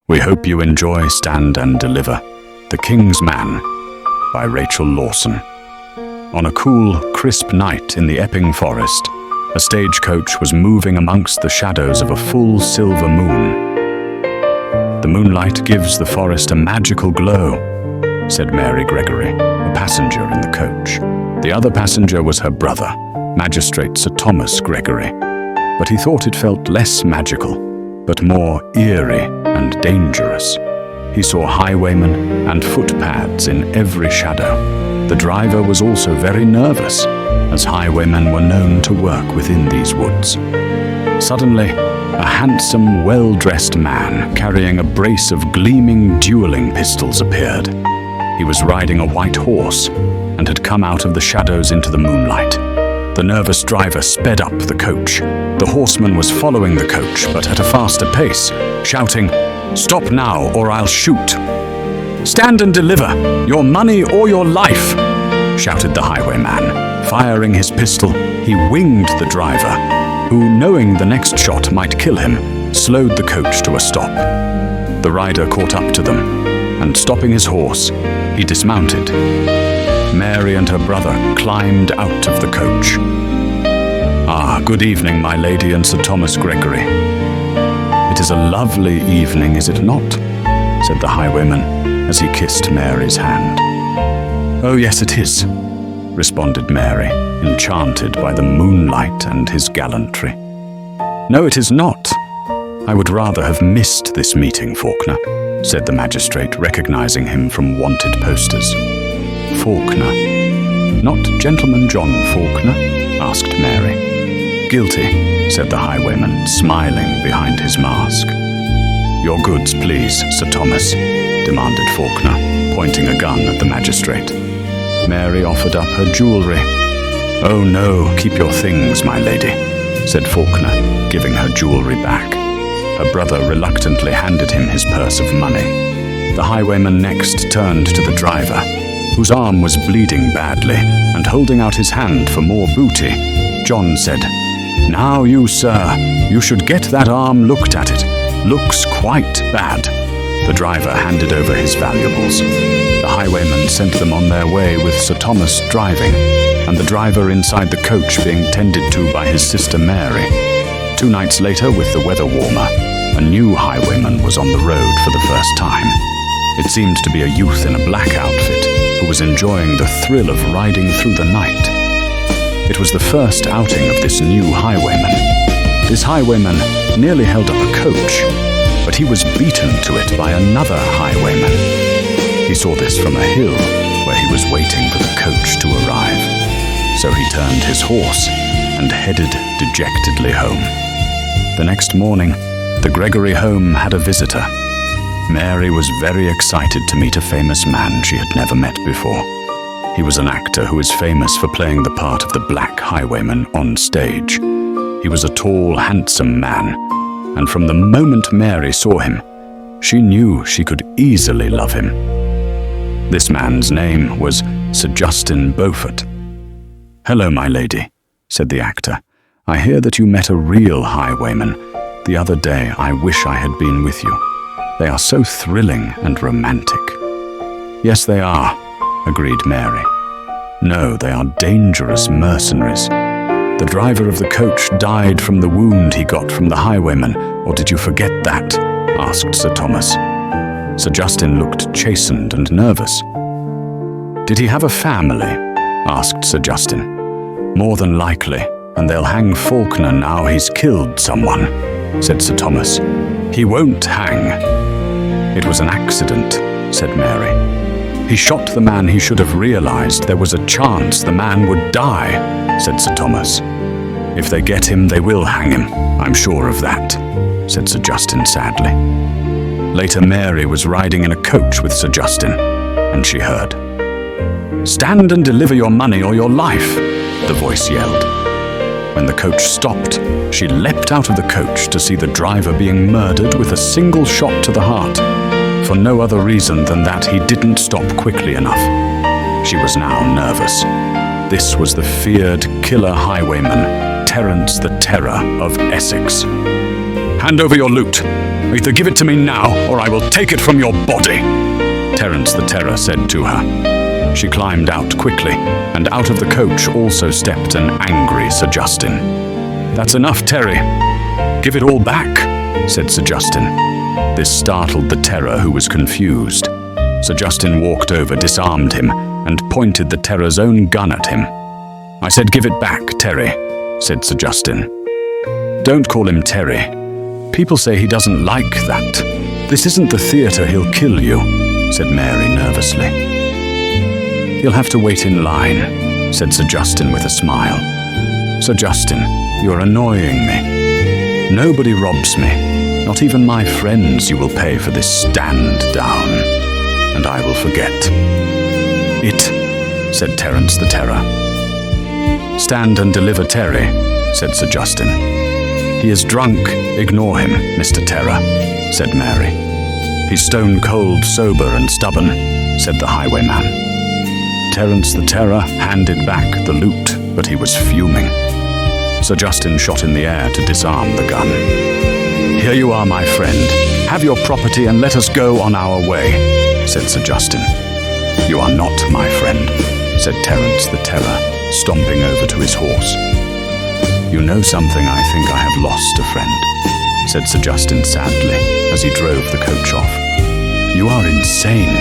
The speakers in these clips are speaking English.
We hope you enjoy Stand and Deliver, The King's Man by Rachel Lawson. On a cool, crisp night in the Epping Forest, a stagecoach was moving amongst the shadows of a full silver moon. The moonlight gives the forest a magical glow, said Mary Gregory, a passenger in the coach. The other passenger was her brother, Magistrate Sir Thomas Gregory, but he thought it felt less magical, but more eerie and dangerous. He saw highwaymen and footpads in every shadow. The driver was also very nervous, as highwaymen were known to work within these woods. Suddenly, a handsome, well-dressed man carrying a brace of gleaming dueling pistols appeared. He was riding a white horse and had come out of the shadows into the moonlight. The nervous driver sped up the coach. The horseman was following the coach, but at a faster pace, shouting, "Stop now, or I'll shoot!" "Stand and deliver, your money or your life!" shouted the highwayman. Firing his pistol, he winged the driver, who, knowing the next shot might kill him, slowed the coach to a stop. The rider caught up to them, and stopping his horse, he dismounted. Mary and her brother climbed out of the coach. "Ah, good evening, my lady and Sir Thomas Gregory." "It is a lovely evening, is it not?" said the highwayman as he kissed Mary's hand. "Oh, yes, it is," responded Mary, enchanted by the moonlight and his gallantry. "No, it is not. I would rather have missed this meeting, Faulkner," said the magistrate, recognizing him from wanted posters. "Faulkner? Not Gentleman John Faulkner?" asked Mary. "Guilty," said the highwayman, smiling behind his mask. "Your goods, please, Sir Thomas," demanded Faulkner, pointing a gun at the magistrate. Mary offered up her jewelry. "Oh no, keep your things, my lady," said Faulkner, giving her jewelry back. Her brother reluctantly handed him his purse of money. The highwayman next turned to the driver, whose arm was bleeding badly, and holding out his hand for more booty, John said, "Now you, sir, you should get that arm looked at. It looks quite bad." The driver handed over his valuables. The highwayman sent them on their way with Sir Thomas driving, and the driver inside the coach being tended to by his sister Mary. 2 nights later, with the weather warmer, a new highwayman was on the road for the first time. It seemed to be a youth in a black outfit, who was enjoying the thrill of riding through the night. It was the first outing of this new highwayman. This highwayman nearly held up a coach, but he was beaten to it by another highwayman. He saw this from a hill where he was waiting for the coach to arrive. So he turned his horse and headed dejectedly home. The next morning, the Gregory home had a visitor. Mary was very excited to meet a famous man she had never met before. He was an actor who is famous for playing the part of the Black Highwayman on stage. He was a tall, handsome man, and from the moment Mary saw him, she knew she could easily love him. This man's name was Sir Justin Beaufort. "Hello, my lady," said the actor. "I hear that you met a real highwayman. The other day I wish I had been with you. They are so thrilling and romantic." "Yes, they are," agreed Mary. "No, they are dangerous mercenaries. The driver of the coach died from the wound he got from the highwayman, or did you forget that?" asked Sir Thomas. Sir Justin looked chastened and nervous. "Did he have a family?" asked Sir Justin. "More than likely, and they'll hang Faulkner now he's killed someone," said Sir Thomas. "He won't hang." "It was an accident," said Mary. "He shot the man he should have realized there was a chance the man would die," said Sir Thomas. "If they get him, they will hang him, I'm sure of that," said Sir Justin sadly. Later, Mary was riding in a coach with Sir Justin, and she heard, "Stand and deliver your money or your life," the voice yelled. When the coach stopped, she leapt out of the coach to see the driver being murdered with a single shot to the heart, for no other reason than that he didn't stop quickly enough. She was now nervous. This was the feared killer highwayman, Terence the Terror of Essex. "Hand over your loot," Either give it to me now, or I will take it from your body," Terence the Terror said to her. She climbed out quickly, and out of the coach also stepped an angry Sir Justin. "That's enough, Terry. Give it all back," said Sir Justin. This startled the Terror, who was confused. Sir Justin walked over, disarmed him, and pointed the Terror's own gun at him. "I said give it back, Terry," said Sir Justin. "Don't call him Terry. People say he doesn't like that. This isn't the theatre, he'll kill you," said Mary nervously. "You'll have to wait in line," said Sir Justin with a smile. "Sir Justin, you're annoying me. Nobody robs me. Not even my friends. You will pay for this stand down, and I will forget." "It," said Terence the Terror. "Stand and deliver Terry," said Sir Justin. "He is drunk. Ignore him, Mr. Terror," said Mary. "He's stone cold, sober and stubborn," said the highwayman. Terence the Terror handed back the loot, but he was fuming. Sir Justin shot in the air to disarm the gun. "Here you are, my friend. Have your property and let us go on our way," said Sir Justin. "You are not my friend," said Terence the Terror, stomping over to his horse. "You know something, I think I have lost a friend," said Sir Justin sadly, as he drove the coach off. "You are insane,"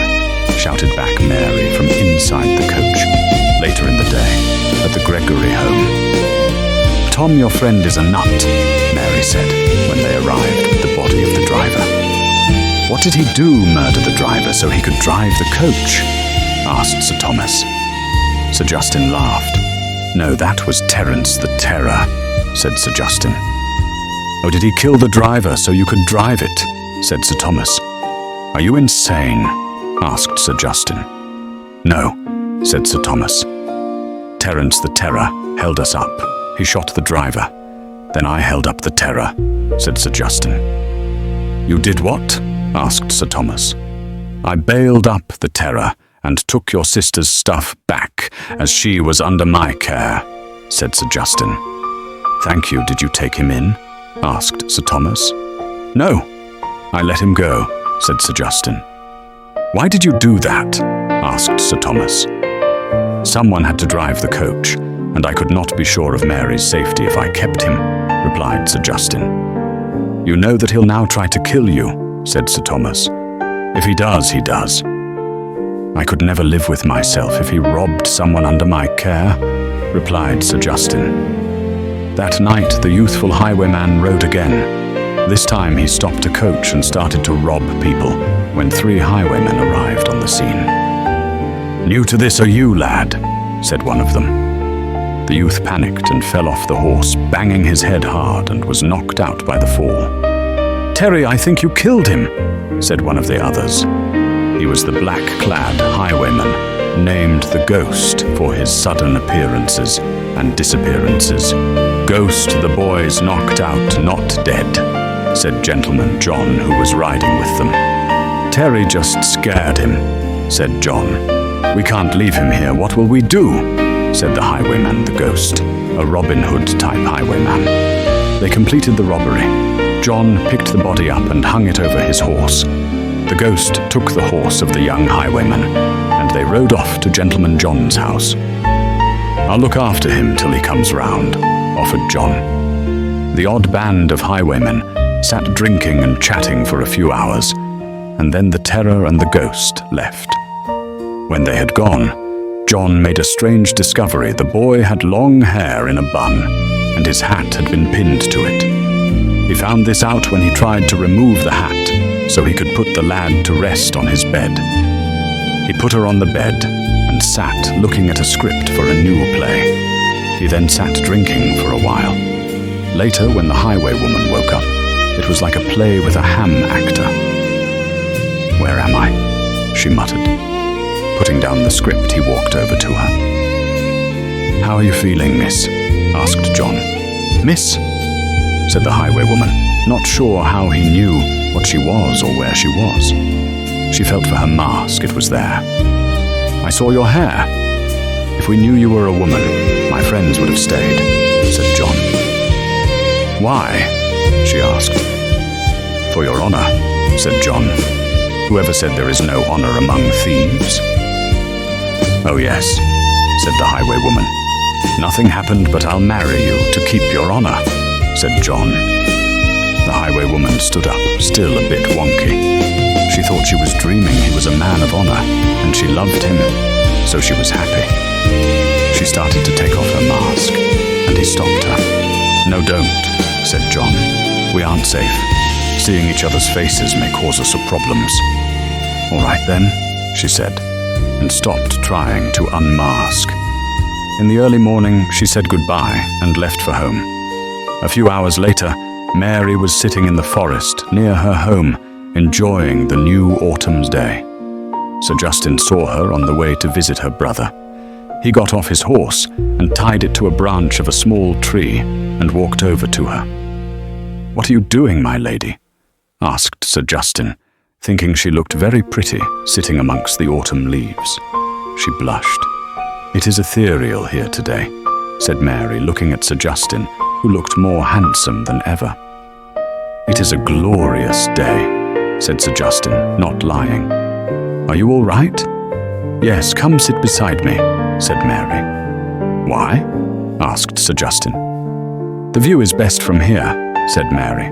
shouted back Mary from inside the coach, later in the day, at the Gregory home. "Tom, your friend is a nut," Mary said, when they arrived with the body of the driver. "What did he do, murder the driver, so he could drive the coach?" asked Sir Thomas. Sir Justin laughed. "No, that was Terence the Terror," said Sir Justin. "Or did he kill the driver so you could drive it?" said Sir Thomas. "Are you insane?" asked Sir Justin. "No," said Sir Thomas. "Terence the Terror held us up. He shot the driver. Then I held up the Terror," said Sir Justin. "You did what?" asked Sir Thomas. "I bailed up the Terror and took your sister's stuff back, as she was under my care," said Sir Justin. "Thank you. Did you take him in?" asked Sir Thomas. "No, I let him go," said Sir Justin. "Why did you do that?" asked Sir Thomas. "Someone had to drive the coach, and I could not be sure of Mary's safety if I kept him," replied Sir Justin. "You know that he'll now try to kill you," said Sir Thomas. "If he does, he does. I could never live with myself if he robbed someone under my care," replied Sir Justin. That night the youthful highwayman rode again. This time he stopped a coach and started to rob people when 3 highwaymen arrived on the scene. "New to this are you, lad," said one of them. The youth panicked and fell off the horse, banging his head hard, and was knocked out by the fall. "Terry, I think you killed him," said one of the others. He was the black-clad highwayman, named the Ghost for his sudden appearances and disappearances. "Ghost, the boys knocked out, not dead," said Gentleman John, who was riding with them. "Terry just scared him," said John. "We can't leave him here. What will we do?" said the highwayman, the Ghost, a Robin Hood-type highwayman. They completed the robbery. John picked the body up and hung it over his horse. The Ghost took the horse of the young highwayman, and they rode off to Gentleman John's house. "I'll look after him till he comes round," offered John. The odd band of highwaymen sat drinking and chatting for a few hours, and then the Terror and the Ghost left. When they had gone, John made a strange discovery. The boy had long hair in a bun, and his hat had been pinned to it. He found this out when he tried to remove the hat, so he could put the lad to rest on his bed. He put her on the bed and sat looking at a script for a new play. He then sat drinking for a while. Later, when the highwaywoman woke up, it was like a play with a ham actor. "Where am I?" she muttered. Putting down the script, he walked over to her. "How are you feeling, miss?" asked John. "Miss?" said the highwaywoman, not sure how he knew what she was or where she was. She felt for her mask. It was there. "I saw your hair. If we knew you were a woman, my friends would have stayed," said John. "Why?" she asked. For your honor, said John. Whoever said there is no honor among thieves? Oh yes, said the highwaywoman. Nothing happened, but I'll marry you to keep your honor, said John. The highwaywoman stood up, still a bit wonky. She thought she was dreaming he was a man of honor, and she loved him, so she was happy. She started to take off her mask, and he stopped her. No, don't, said John. We aren't safe. Seeing each other's faces may cause us problems. All right then, she said, and stopped trying to unmask. In the early morning, she said goodbye and left for home. A few hours later, Mary was sitting in the forest near her home, enjoying the new autumn's day. Sir Justin saw her on the way to visit her brother. He got off his horse and tied it to a branch of a small tree and walked over to her. "What are you doing, my lady?" asked Sir Justin, thinking she looked very pretty sitting amongst the autumn leaves. She blushed. "It is ethereal here today," said Mary, looking at Sir Justin, who looked more handsome than ever. "It is a glorious day," said Sir Justin, not lying. "Are you all right?" "Yes, come sit beside me," said Mary. "Why?" asked Sir Justin. "The view is best from here," said Mary.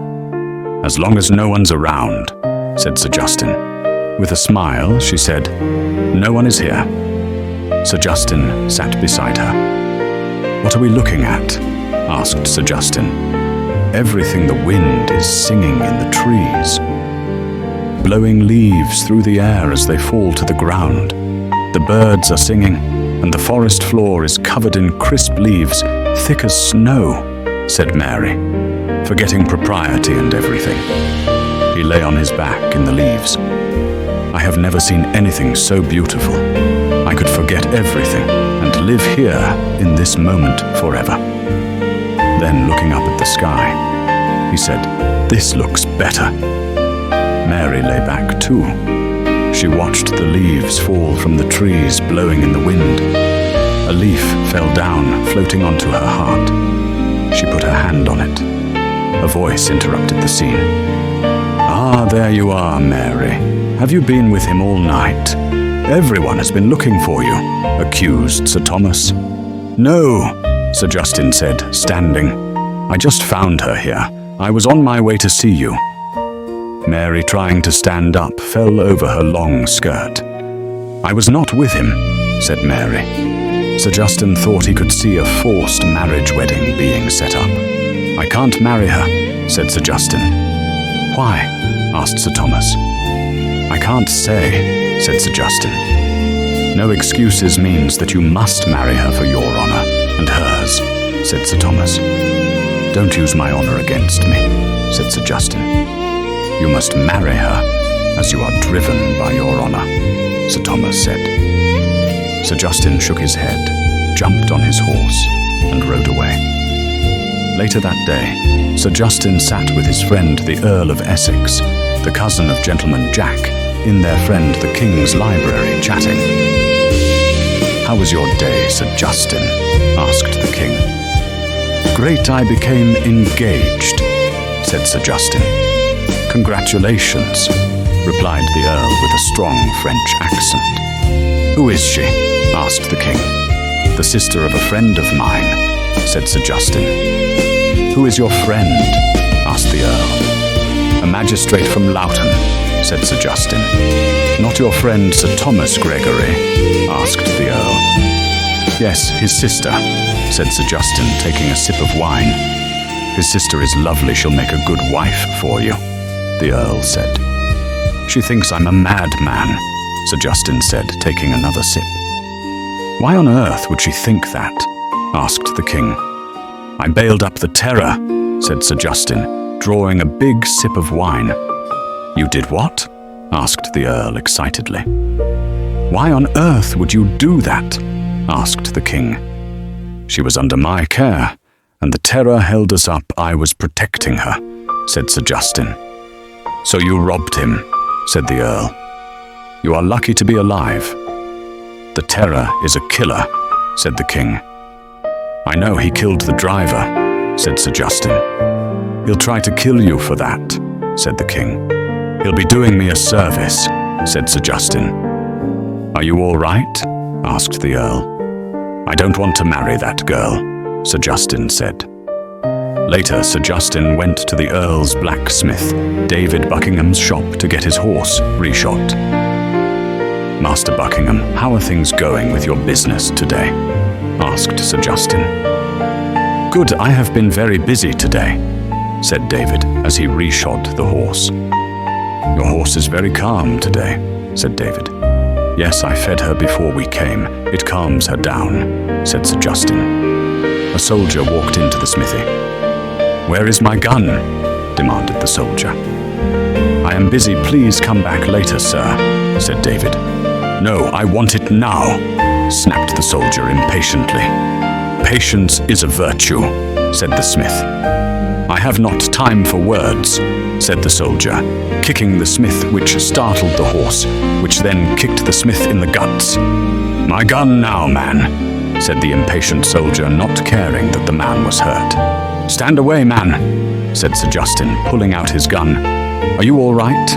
"As long as no one's around," said Sir Justin. With a smile, she said, "No one is here." Sir Justin sat beside her. "What are we looking at?" asked Sir Justin. "Everything the wind is singing in the trees, blowing leaves through the air as they fall to the ground. The birds are singing, and the forest floor is covered in crisp leaves, thick as snow," said Mary, forgetting propriety and everything. He lay on his back in the leaves. "I have never seen anything so beautiful. I could forget everything and live here in this moment forever." Then, looking up at the sky, he said, "This looks better." Mary lay back too. She watched the leaves fall from the trees, blowing in the wind. A leaf fell down, floating onto her heart. She put her hand on it. A voice interrupted the scene. "Ah, there you are, Mary. Have you been with him all night? Everyone has been looking for you," accused Sir Thomas. "No," Sir Justin said, standing. "I just found her here. I was on my way to see you." Mary, trying to stand up, fell over her long skirt. "I was not with him," said Mary. Sir Justin thought he could see a forced marriage wedding being set up. "I can't marry her," said Sir Justin. "Why?" asked Sir Thomas. "I can't say," said Sir Justin. "No excuses means that you must marry her for your honor and hers," said Sir Thomas. "Don't use my honor against me," said Sir Justin. "You must marry her as you are driven by your honor," Sir Thomas said. Sir Justin shook his head, jumped on his horse, and rode away. Later that day, Sir Justin sat with his friend the Earl of Essex, the cousin of Gentleman Jack, in their friend the King's library, chatting. "How was your day, Sir Justin?" asked the King. "Great, I became engaged," said Sir Justin. "Congratulations," replied the Earl with a strong French accent. "Who is she?" asked the King. "The sister of a friend of mine," said Sir Justin. "Who is your friend?" asked the Earl. "A magistrate from Loughton," said Sir Justin. "Not your friend Sir Thomas Gregory?" asked the Earl. "Yes, his sister," said Sir Justin, taking a sip of wine. "His sister is lovely. She'll make a good wife for you," the Earl said. "She thinks I'm a madman," Sir Justin said, taking another sip. "Why on earth would she think that?" asked the King. "I bailed up the terror," said Sir Justin, drawing a big sip of wine. "You did what?" asked the Earl excitedly. "Why on earth would you do that?" asked the King. "She was under my care, and the terror held us up. I was protecting her," said Sir Justin. "So you robbed him," said the Earl. "You are lucky to be alive." "The terror is a killer," said the King. "I know he killed the driver," said Sir Justin. "He'll try to kill you for that," said the king. "He'll be doing me a service," said Sir Justin. "Are you all right?" asked the earl. "I don't want to marry that girl," Sir Justin said. Later, Sir Justin went to the earl's blacksmith, David Buckingham's shop, to get his horse reshod. "Master Buckingham, how are things going with your business today?" asked Sir Justin. "Good, I have been very busy today," said David as he reshod the horse. "Your horse is very calm today," said David. "Yes, I fed her before we came. It calms her down," said Sir Justin. A soldier walked into the smithy. "Where is my gun?" demanded the soldier. "I am busy. Please come back later, sir," said David. "No, I want it now," snapped the soldier impatiently. "Patience is a virtue," said the smith. "I have not time for words," said the soldier, kicking the smith, which startled the horse, which then kicked the smith in the guts. "My gun now, man," said the impatient soldier, not caring that the man was hurt. "Stand away, man," said Sir Justin, pulling out his gun. "Are you all right?"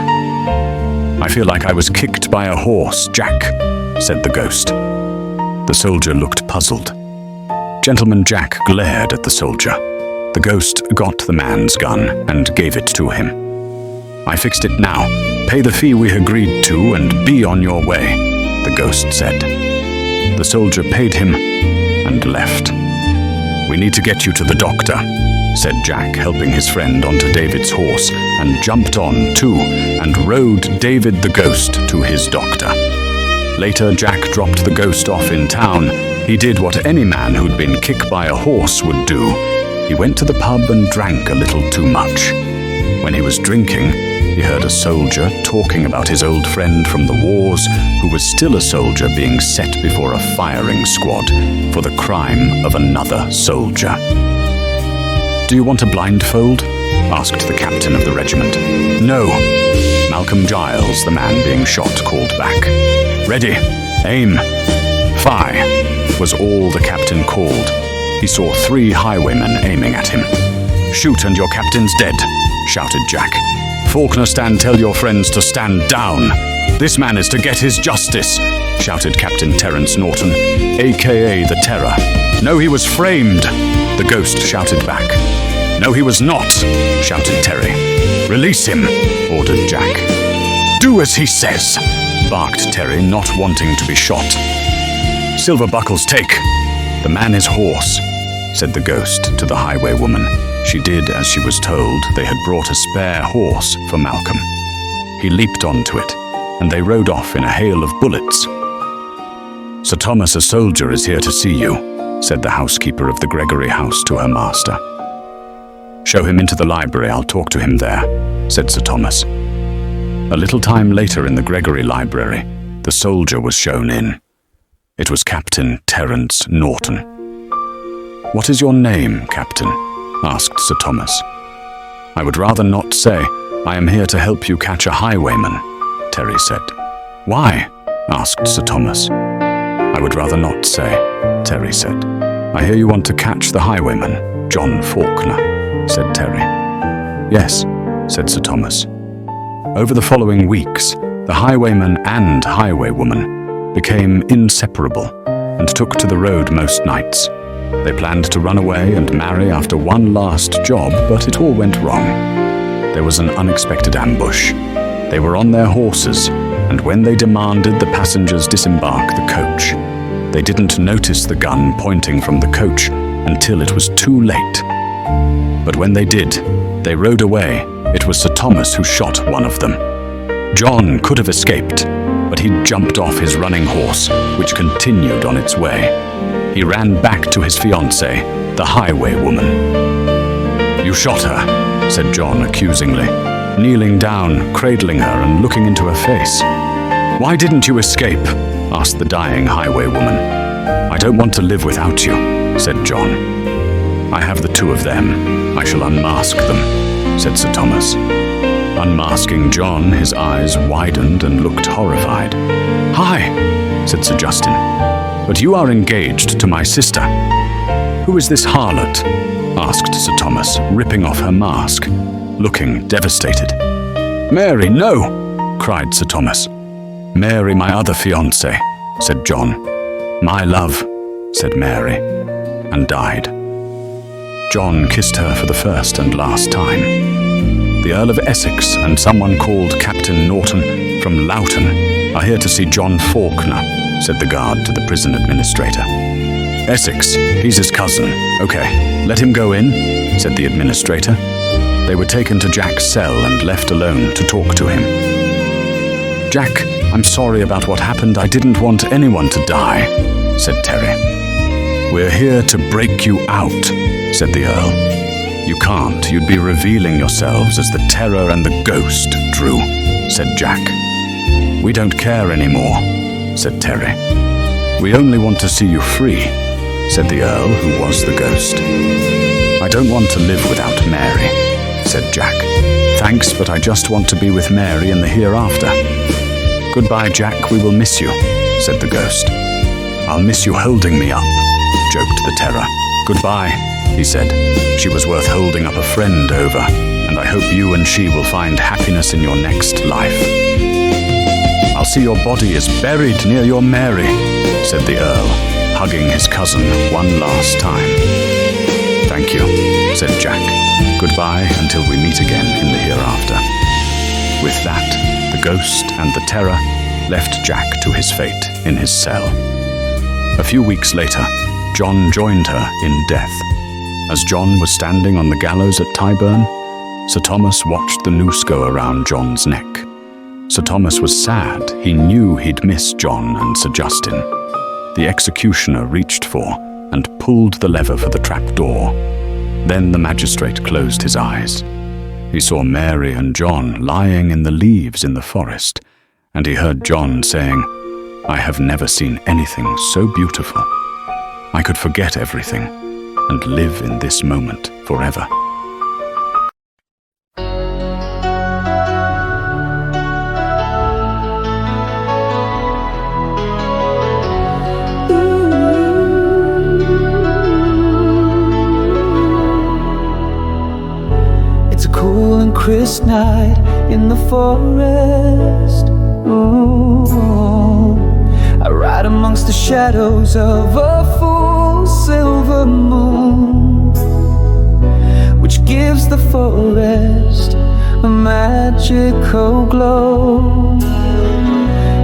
"I feel like I was kicked by a horse, Jack," said the ghost. The soldier looked puzzled. Gentleman Jack glared at the soldier. The ghost got the man's gun and gave it to him. "I fixed it now. Pay the fee we agreed to and be on your way," the ghost said. The soldier paid him and left. "We need to get you to the doctor," said Jack, helping his friend onto David's horse, and jumped on, too, and rode David the ghost to his doctor. Later, Jack dropped the ghost off in town. He did what any man who'd been kicked by a horse would do. He went to the pub and drank a little too much. When he was drinking, he heard a soldier talking about his old friend from the wars, who was still a soldier being set before a firing squad for the crime of another soldier. "Do you want a blindfold?" asked the captain of the regiment. "No," Malcolm Giles, the man being shot, called back. "Ready, aim, fire," was all the captain called. He saw 3 highwaymen aiming at him. "Shoot and your captain's dead," shouted Jack. "Faulkner, tell your friends to stand down. This man is to get his justice," shouted Captain Terence Norton, a.k.a. the Terror. "No, he was framed," the ghost shouted back. "No, he was not," shouted Terry. "Release him," ordered Jack. "Do as he says," barked Terry, not wanting to be shot. "Silver buckles, take. The man is horse," said the ghost to the highwaywoman. She did as she was told. They had brought a spare horse for Malcolm. He leaped onto it, and they rode off in a hail of bullets. "Sir Thomas, a soldier, is here to see you," said the housekeeper of the Gregory house to her master. "Show him into the library. I'll talk to him there," said Sir Thomas. A little time later in the Gregory library, the soldier was shown in. It was Captain Terence Norton. "What is your name, Captain?" asked Sir Thomas. "I would rather not say. I am here to help you catch a highwayman," Terry said. "Why?" asked Sir Thomas. "I would rather not say," Terry said. "I hear you want to catch the highwayman, John Faulkner," said Terry. "Yes," said Sir Thomas. Over the following weeks, the highwayman and highwaywoman became inseparable and took to the road most nights. They planned to run away and marry after one last job, but it all went wrong. There was an unexpected ambush. They were on their horses, and when they demanded the passengers disembark the coach, they didn't notice the gun pointing from the coach until it was too late. But when they did, they rode away. It was Sir Thomas who shot one of them. John could have escaped, but he jumped off his running horse, which continued on its way. He ran back to his fiancée, the highwaywoman. "You shot her," said John accusingly, kneeling down, cradling her and looking into her face. "Why didn't you escape?" asked the dying highwaywoman. "I don't want to live without you," said John. "I have the 2 of them. I shall unmask them," said Sir Thomas. Unmasking John, his eyes widened and looked horrified. "Hi," said Sir Justin, "but you are engaged to my sister." "Who is this harlot?" asked Sir Thomas, ripping off her mask, looking devastated. Mary, no!" cried Sir Thomas. "Mary, my other fiancée," said John. "My love," said Mary, and died. John kissed her for the first and last time. "The Earl of Essex and someone called Captain Norton from Loughton are here to see John Faulkner," said the guard to the prison administrator. "Essex, he's his cousin. Okay, let him go in," said the administrator. They were taken to Jack's cell and left alone to talk to him. "Jack, I'm sorry about what happened. I didn't want anyone to die," said Terry. "We're here to break you out," said the Earl. "You can't. You'd be revealing yourselves as the Terror and the Ghost, Drew," said Jack. "We don't care anymore," said Terry. "We only want to see you free," said the Earl, who was the ghost. "I don't want to live without Mary," said Jack. "Thanks, but I just want to be with Mary in the hereafter." "Goodbye, Jack, we will miss you," said the ghost. "I'll miss you holding me up," joked the Terror. "Goodbye," he said. "She was worth holding up a friend over, and I hope you and she will find happiness in your next life." "I'll see your body is buried near your Mary," said the Earl, hugging his cousin one last time. "Thank you," said Jack. "Goodbye until we meet again in the hereafter." With that, the ghost and the Terror left Jack to his fate in his cell. A few weeks later, John joined her in death. As John was standing on the gallows at Tyburn, Sir Thomas watched the noose go around John's neck. Sir Thomas was sad. He knew he'd miss John and Sir Justin. The executioner reached for and pulled the lever for the trapdoor. Then the magistrate closed his eyes. He saw Mary and John lying in the leaves in the forest, and he heard John saying, "I have never seen anything so beautiful. I could forget everything and live in this moment forever." It's a cool and crisp night in the forest. Ooh. I ride amongst the shadows of a full silver moon, which gives the forest a magical glow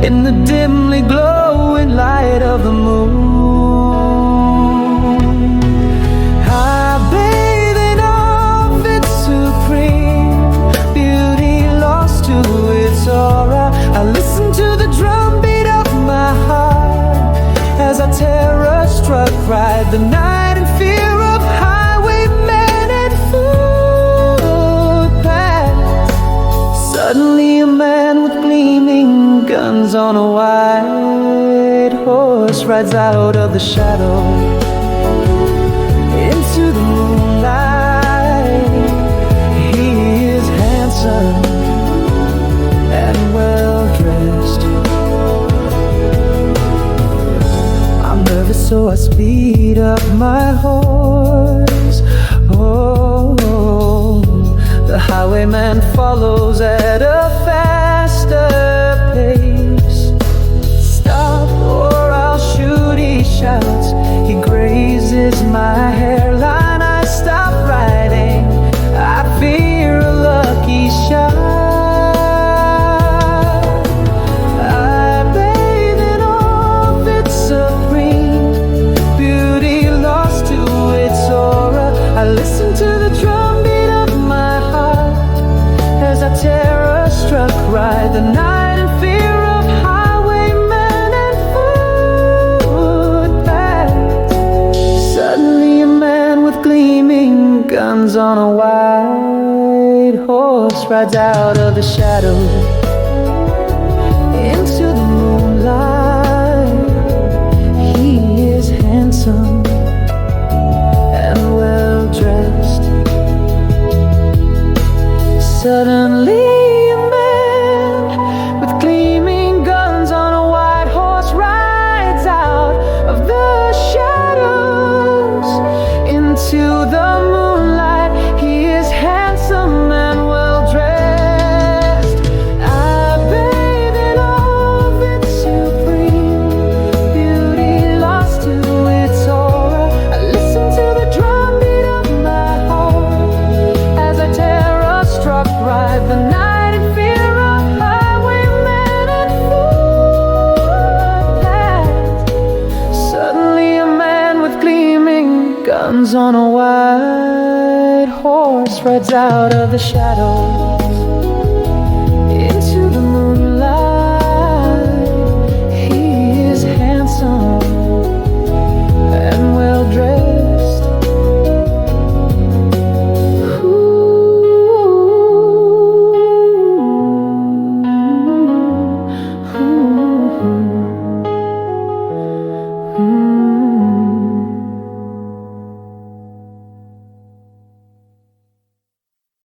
in the dimly glowing light of the moon. I bathe in all of its supreme beauty, lost to its aura. I listen to the drumbeat of my heart as I terror-struck ride the night in fear of highwaymen and footpaths. Suddenly a man with gleaming guns on a white horse rides out of the shadow into the moonlight. He is handsome and well-dressed. I'm nervous, so I speed up my horse. Oh, the highwayman follows at a faster pace. "Stop or I'll shoot," he shouts. He grazes my hairline. I stop riding. I fear a lucky shot. Ride the night in fear of highwaymen and footpaths. Suddenly a man with gleaming guns on a white horse rides out of the shadow into the moonlight. He is handsome and well-dressed. Suddenly to the moonlight, he is handsome and well-dressed. comes on a white horse, rides out of the shadows.